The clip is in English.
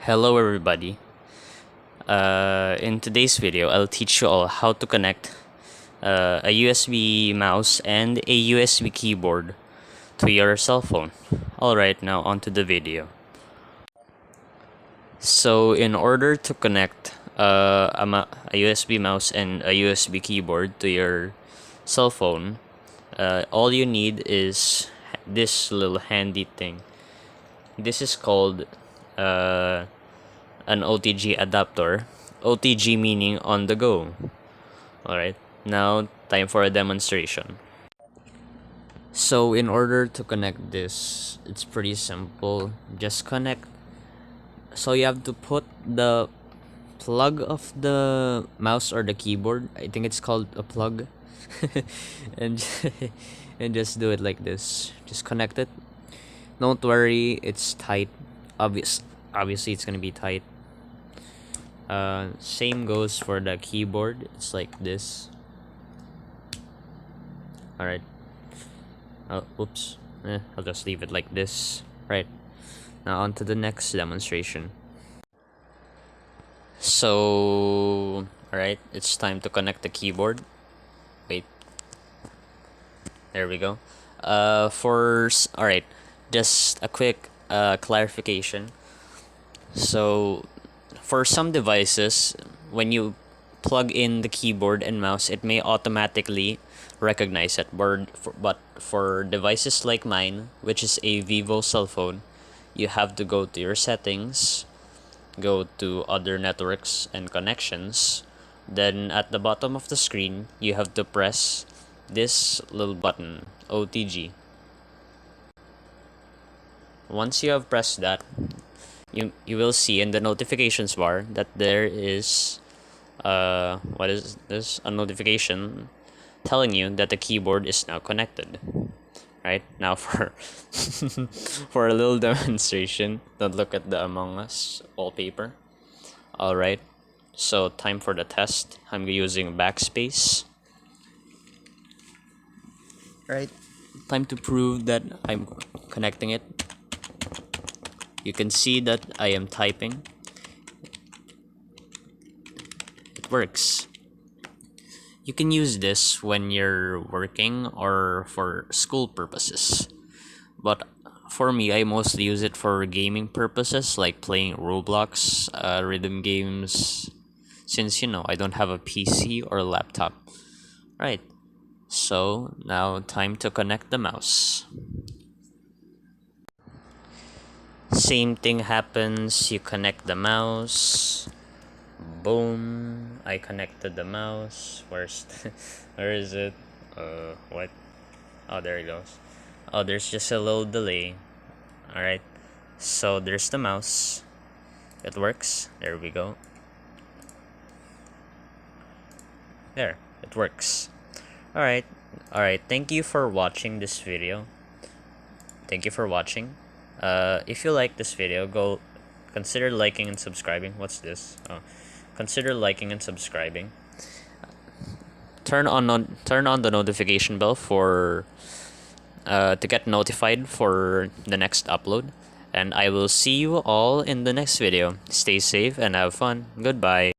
Hello everybody. In today's video, I'll teach you all how to connect a USB mouse and a USB keyboard to your cell phone. Alright, now onto the video. So in order to connect a USB mouse and a USB keyboard to your cell phone, all you need is this little handy thing. This is called an OTG adapter. OTG meaning on the go. Alright, now time for a demonstration. So in order to connect this, it's pretty simple. Just connect. So you have to put the plug of the mouse or the keyboard. I think it's called a plug. and and just do it like this. Just connect it. Don't worry, it's tight. Obviously it's gonna be tight. Same goes for the keyboard. It's like this. Alright. Oops. I'll just leave it like this. Right. Now on to the next demonstration. So, alright, it's time to connect the keyboard. Wait. There we go. Alright, just a quick clarification. So, for some devices, when you plug in the keyboard and mouse, it may automatically recognize it. But for devices like mine, which is a Vivo cell phone, you have to go to your settings, go to other networks and connections. Then at the bottom of the screen, you have to press this little button, OTG. Once you have pressed that, you will see in the notifications bar that there is what is this, a notification telling you that the keyboard is now connected. Right now for for a little demonstration, don't look at the Among Us wallpaper. Alright, so time for the test. I'm using backspace. Right, time to prove that I'm connecting it. You can see that I am typing. It works. You can use this when you're working or for school purposes. But for me, I mostly use it for gaming purposes, like playing Roblox, rhythm games, since I don't have a PC or laptop. Right, so now time to connect the mouse. Same thing happens, you connect the mouse. Boom, I connected the mouse. Where is it? What? Oh, there it goes. Oh, there's just a little delay. Alright, so there's the mouse. It works. There we go. There, it works. Alright, thank you for watching this video. Thank you for watching. If you like this video, consider liking and subscribing. What's this? Oh, consider liking and subscribing. Turn on the notification bell for to get notified for the next upload. And I will see you all in the next video. Stay safe and have fun. Goodbye.